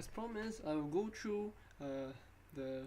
As promised, I will go through the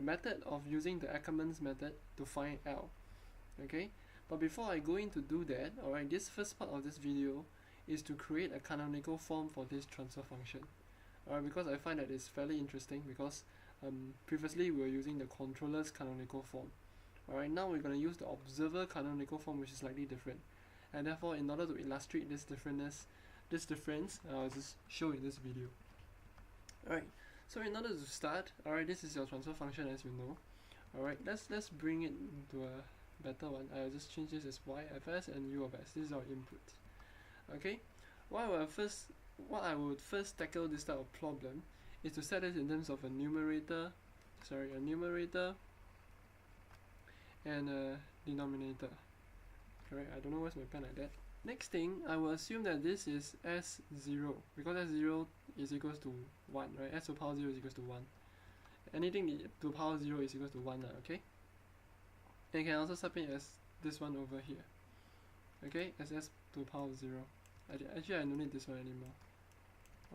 method of using the Ackermann's method to find L. Okay, but before I go in to do that, alright, this first part of this video is to create a canonical form for this transfer function. Alright, because I find that it's fairly interesting because previously we were using the controller's canonical form. Alright, now we're going to use the observer canonical form, which is slightly different. And therefore, in order to illustrate this difference, I'll just show in this video. Alright, so in order to start, alright, this is your transfer function as you know. Alright, let's bring it into a better one. I'll just change this as y(f(s) and u(s). This is our input. Okay, what I would first tackle this type of problem is to set it in terms of a numerator and a denominator. Correct, I don't know where's my pen like that. Next thing, I will assume that this is S0, because S0 is equals to 1, right? S to the power 0 is equals to 1. Anything to the power 0 is equals to 1, okay? And you can also sub it as this one over here. Okay, as S to the power 0. Actually, I don't need this one anymore.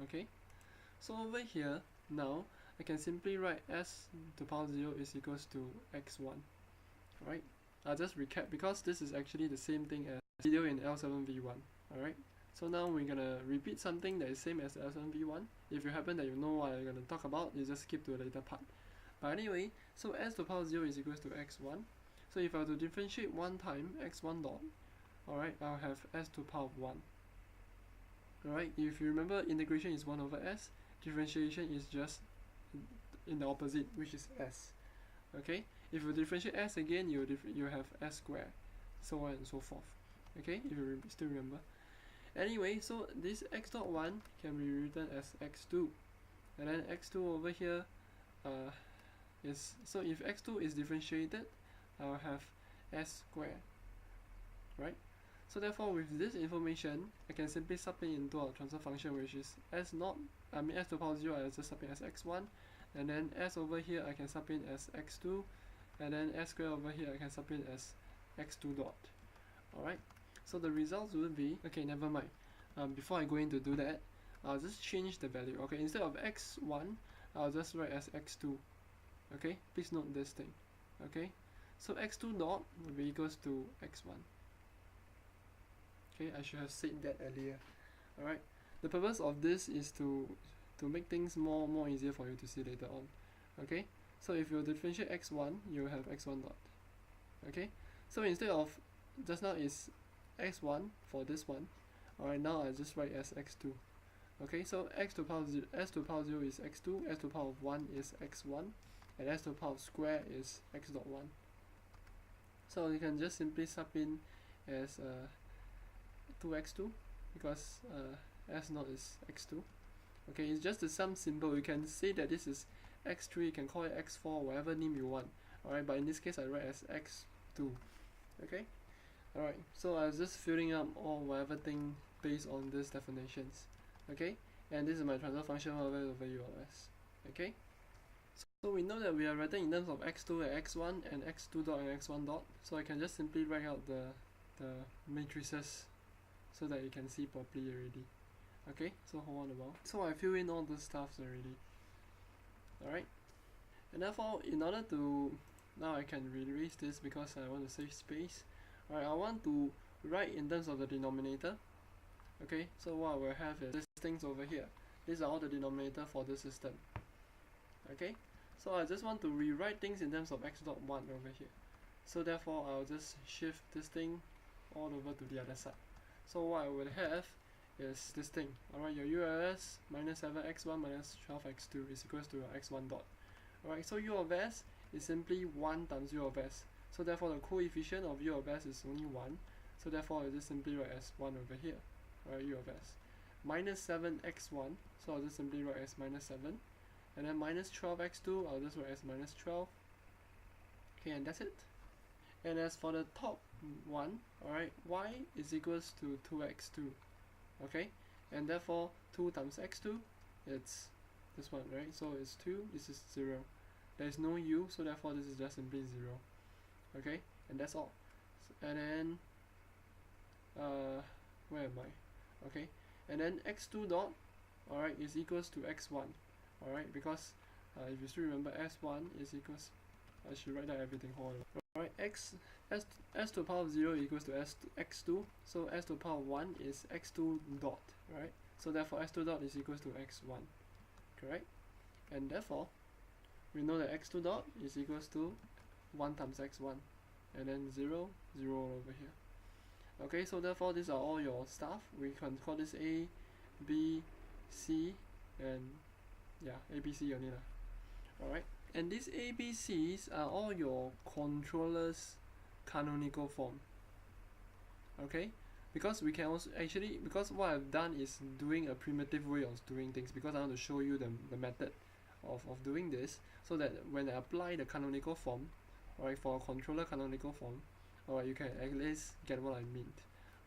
Okay? So over here, now, I can simply write S to the power 0 is equals to x1. Alright? I'll just recap because this is actually the same thing as video in l8v7. Alright? So now we're gonna repeat something that is same as l8v7. If you happen that you know what I'm gonna talk about, you just skip to the later part. But anyway, so S to the power 0 is equals to x1. So if I were to differentiate one time x1 dot, alright, I'll have S to the power of 1. Alright, if you remember, integration is 1 over S, differentiation is just in the opposite, which is S. Okay, if you differentiate S again, you have S squared, so on and so forth. Okay, if you still remember. Anyway, so this x dot 1 can be written as x2, and then x2 over here is, so if x2 is differentiated, I'll have S squared, right? So therefore, with this information, I can simply sub it into our transfer function, which is S to the power 0, I just sub it as x1, and then S over here, I can sub it as x2, and then S squared over here, I can sub it as x2 dot. Alright, so the results will be, okay, never mind. Before I go in to do that, I'll just change the value. Okay, instead of x1, I'll just write as x2. Okay, please note this thing. Okay, so x2 dot will be equals to x1. Okay, I should have said that earlier. Alright, the purpose of this is to make things more easier for you to see later on. Okay, so if you differentiate x1, you have x1 dot. Okay, so instead of just now is x1 for this one, alright, now I just write as x2. Okay, so S to the power 0 is x2, S to the power of 1 is x1, and S to the power of square is x dot 1. So you can just simply sub in as 2x2 because S naught is x2. Okay, it's just the sum symbol. You can say that this is x3, you can call it x4, whatever name you want. Alright, but in this case I write as x2. Okay? Alright, so I was just filling up all whatever thing based on these definitions. Okay? And this is my transfer function over u(s). Okay? So we know that we are writing in terms of x2 and x1 and x2 dot and x1 dot. So I can just simply write out the matrices so that you can see properly already. Okay, so hold on a while. So I fill in all the stuffs already. Alright? And therefore, in order to, now I can erase this because I want to save space. Alright, I want to write in terms of the denominator. Okay, so what I will have is these things over here. These are all the denominator for the system. Okay, so I just want to rewrite things in terms of x dot 1 over here. So therefore, I'll just shift this thing all over to the other side. So what I would have is this thing. Alright, your u(s) minus 7x1 minus 12x2 is equals to your x1 dot. Alright, so u(s) is simply 1 times u(s). So therefore, the coefficient of u(s) is only 1. So therefore, I'll just simply write as 1 over here. Alright, u(s). Minus 7x1, so I'll just simply write as minus 7. And then minus 12x2, I'll just write as minus 12. Okay, and that's it. And as for the top one, alright, y is equals to 2x2. Okay, and therefore 2 times x2, it's this one, right? So it's 2, this is 0. There is no u, so therefore this is just simply 0. Okay, and that's all. And then where am I? Okay, and then x2 dot, alright, is equals to x1, alright, because if you still remember, s1 is equals, I should write down everything, hold on. Alright, s to the power of 0 equals to x2, so s to the power of 1 is x2 dot, right? So therefore s2 dot is equals to x1, correct? And therefore, we know that x2 dot is equals to 1 times x1, and then 0, 0 over here. Okay, so therefore these are all your stuff. We can call this A, B, C, and yeah, A, B, C only lah. Alright, and these A, B, C's are all your controller's canonical form. Okay, because we can also actually, because what I've done is doing a primitive way of doing things, because I want to show you the method of doing this, so that when I apply the canonical form, alright, for a controller canonical form, alright, you can at least get what I mean.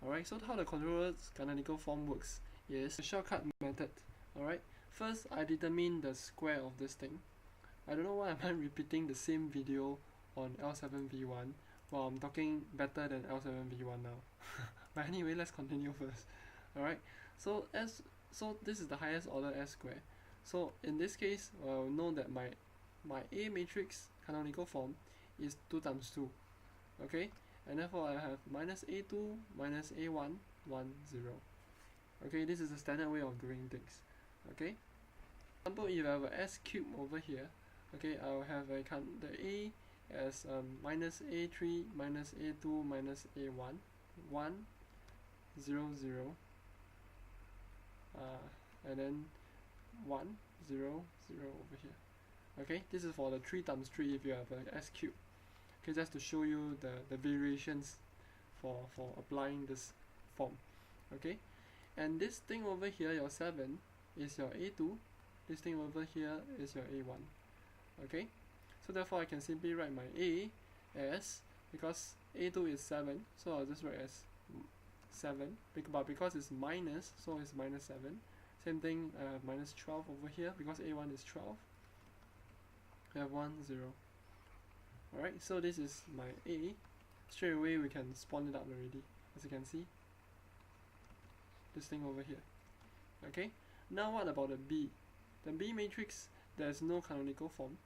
Alright, so how the controller's canonical form works is the shortcut method. Alright, first I determine the square of this thing. I don't know why I'm repeating the same video on l8v7, while I'm talking better than l8v7 now. But anyway, let's continue first. Alright, so this is the highest order s square. So in this case, I'll know that my A matrix canonical form is 2 times 2. Okay, and therefore I have minus A2 minus A1 1 0. Okay, this is the standard way of doing things. Okay, for example, if I have a s cube over here, okay, I'll have the A as minus A3 minus A2 minus A1 1 0 0, and then 1 0 0 over here. Okay, this is for the 3 times 3 if you have an s cube. Okay, just to show you the variations for applying this form. Okay, and this thing over here, your 7, is your A2. This thing over here is your A1. Okay, so therefore I can simply write my A as, because A2 is 7, so I'll just write as 7, but because it's minus, so it's minus 7. Same thing, minus 12 over here, because A1 is 12. I have 1 0. Alright, so this is my A. Straight away we can spawn it up already, as you can see. This thing over here. Okay, now what about the B? The B matrix, there's no canonical form,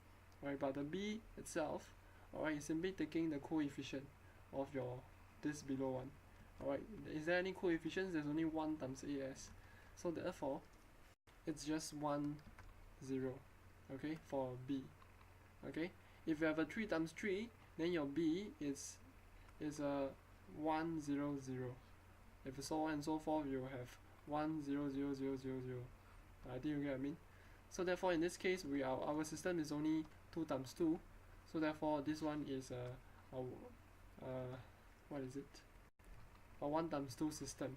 right? But the B itself, alright, is simply taking the coefficient of your this below one. Alright, is there any coefficients? There's only 1 times AS. So therefore, it's just 1 0, okay, for B. Okay, if you have a 3 times 3, then your B is a 1 0 0. If so on and so forth, you have 1 0 0 0 0 0. I think you get what I mean. So therefore, in this case, our system is only 2 times 2. So therefore, this one is what is it? A 1 times 2 system.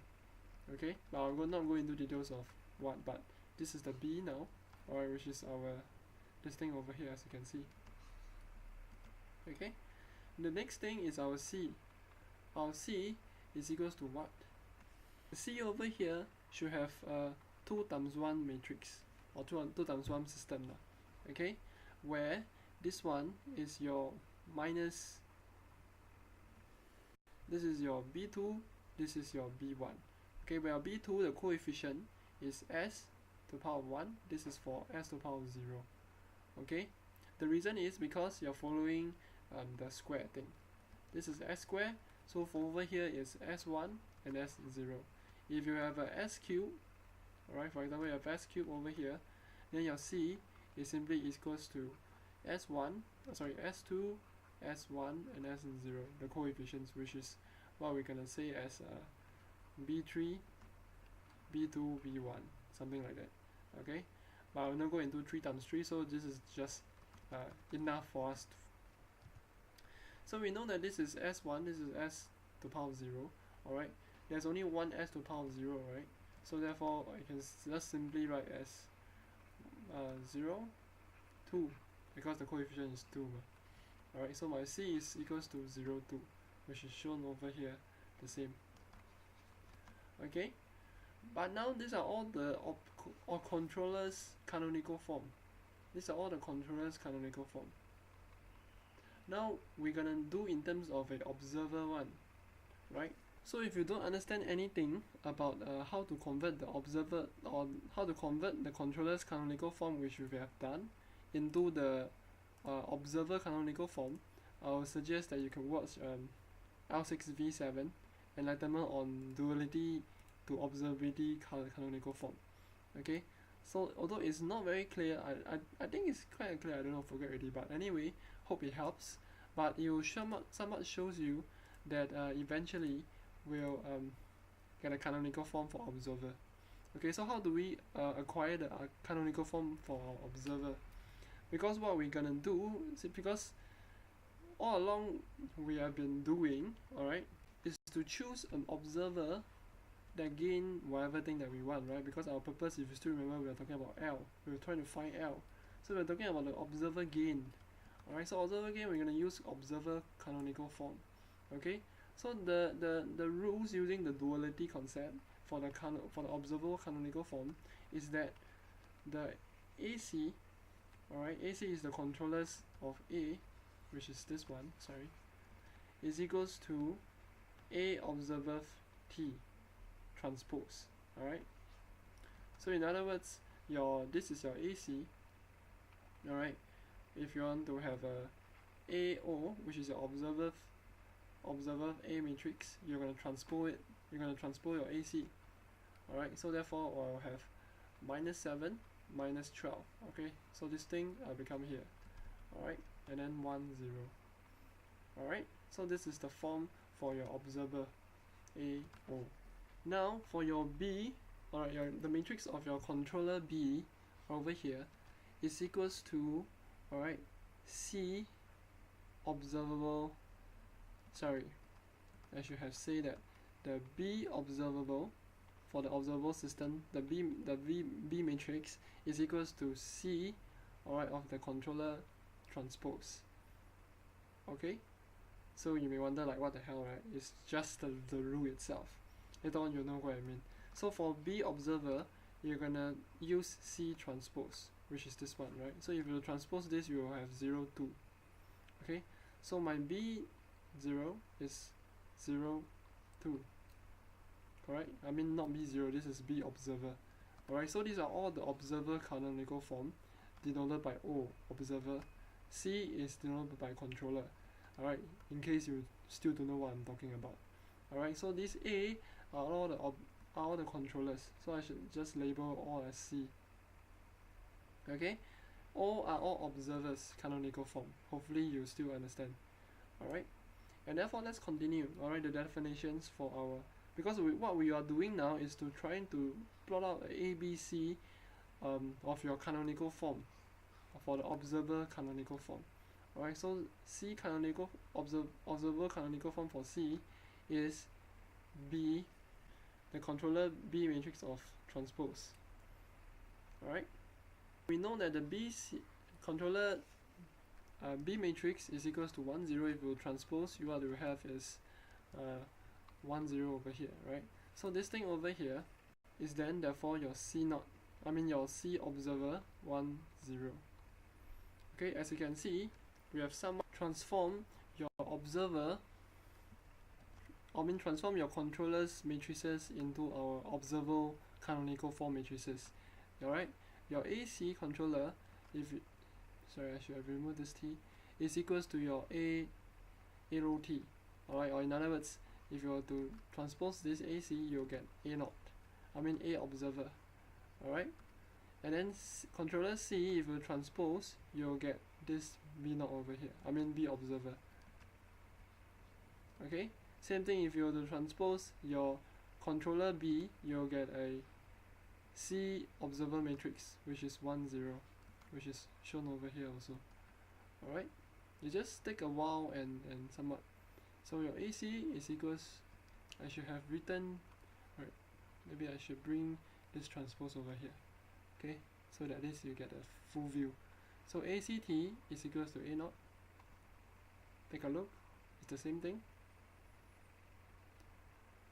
Okay, but I will not go into details of what, but this is the B now, alright, which is this thing over here, as you can see. Okay, the next thing is our C. Our C is equals to what? The C over here should have a 2 times 1 matrix, or 2 times 1 system now. Okay, where this one is your minus, this is your B2, this is your B1. Okay, where B2, the coefficient is s to the power of 1, this is for s to the power of 0. Okay, the reason is because you're following the square thing. This is s square, so for over here is s1 and s0. If you have a s cube, alright, for example, you have s cube over here, then your C is simply equals to s1, s2, s1, and s0, the coefficients, which is what we're gonna say as B3, B2, B1, something like that. Okay, but I will not go into 3 times 3, so this is just enough for us. So we know that this is s1, this is s to the power of 0. Alright, there's only one s to the power of 0, right? So therefore I can just simply write as 0, 2, because the coefficient is 2. Alright, so my C is equals to 0, 2, which is shown over here, the same. Okay, but now these are all the controller's canonical form. These are all the controller's canonical form. Now we're gonna do in terms of an observer one, right? So if you don't understand anything about how to convert the observer, or how to convert the controller's canonical form, which we have done, into the observer canonical form, I would suggest that you can watch l8v7, Enlightenment on Duality to Observability Canonical Form. Okay, so although it's not very clear, I think it's quite clear, I don't know, forget already, but anyway, hope it helps. But it will somewhat shows you that eventually we'll get a canonical form for observer. Okay, so how do we acquire the canonical form for our observer? Because what we're gonna do, because all along we have been doing, alright, is to choose an observer that gain whatever thing that we want, right? Because our purpose, if you still remember, we are talking about L. We were trying to find L. So we're talking about the observer gain. Alright, so observer gain, we're gonna use observer canonical form. Okay? So the rules using the duality concept for the observable canonical form is that the AC, alright, AC is the controllers of A, which is this one, sorry, is equals to A observer T transpose. Alright? So in other words, this is your AC. Alright? If you want to have a AO, which is your observer A matrix, you're gonna transpose it. You're gonna transpose your AC. Alright, so therefore I'll have -7, -12. Okay, so this thing will become here. Alright, and then 1, 0. Alright, so this is the form for your observer AO. Now for your B, alright, the matrix of your controller B over here is equals to, alright, C observable, sorry, I should have said that the B observable for the observable system, the B matrix is equals to C, alright, of the controller transpose. Okay, so you may wonder like what the hell, right? It's just the rule itself. Later on you'll know what I mean. So for B observer, you're gonna use C transpose, which is this one, right? So if you transpose this, you will have 0, 2. Okay, so my B0 is 0, 2. Correct? I mean not B0, this is B observer. Alright, so these are all the observer canonical form denoted by O, observer. C is denoted by controller. Alright, in case you still don't know what I'm talking about. Alright, so these A are all the controllers, so I should just label all as C. Okay, all are all observers canonical form. Hopefully you still understand. Alright, and therefore let's continue. Alright, the definitions for our, because what we are doing now is to trying to plot out a ABC of your canonical form for the observer canonical form. Alright, so C canonical observer canonical form for C is B, the controller B matrix of transpose. Alright, we know that the controller B matrix is equals to 1, 0. If you transpose, what you have is 1, 0 over here, right? So this thing over here is then therefore your C0, I mean your C observer 1, 0. Okay, as you can see, we have somewhat transformed your observer, transform your controller's matrices into our observable canonical form matrices. Alright, your AC controller, sorry, I should have removed this T, is equals to your A rho T. Alright, or in other words, if you were to transpose this AC, you'll get A0. I mean A observer. Alright, and then controller C, if you transpose, you'll get this B0 over here. I mean B observer. Okay, same thing if you were to transpose your controller B, you'll get a C observer matrix, which is 1, 0, which is shown over here also. Alright, you just take a while and somewhat. So your AC is equals, I should have written, right, maybe I should bring this transpose over here. Okay, so that this you get a full view. So ACT is equals to A0. Take a look, it's the same thing.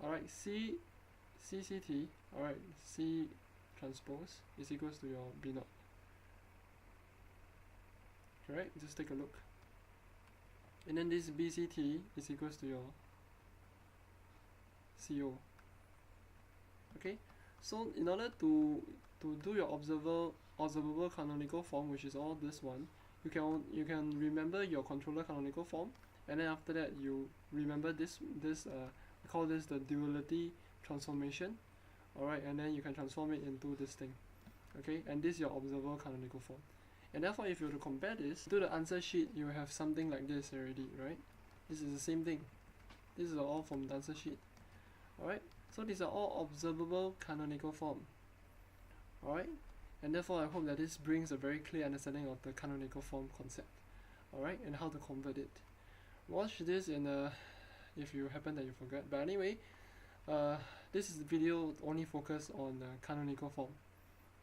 Alright, CCT, alright, C transpose is equals to your B0. Correct, just take a look. And then this BCT is equals to your CO. Okay, so in order to do your observable canonical form, which is all this one, you can remember your controller canonical form, and then after that you remember this we call this the duality transformation. Alright, and then you can transform it into this thing. Okay, and this is your observable canonical form. And therefore, if you were to compare this to the answer sheet, you have something like this already, right? This is the same thing. This is all from the answer sheet. Alright, so these are all observable canonical form. Alright, and therefore I hope that this brings a very clear understanding of the canonical form concept. Alright, and how to convert it. Watch this in if you happen that you forgot. But anyway, this is the video only focus on canonical form.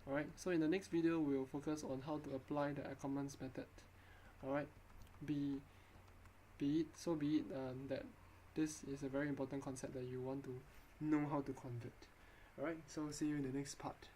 Alright, so in the next video we'll focus on how to apply the Ackermann's method. Alright, be it that this is a very important concept that you want to know how to convert. Alright, so see you in the next part.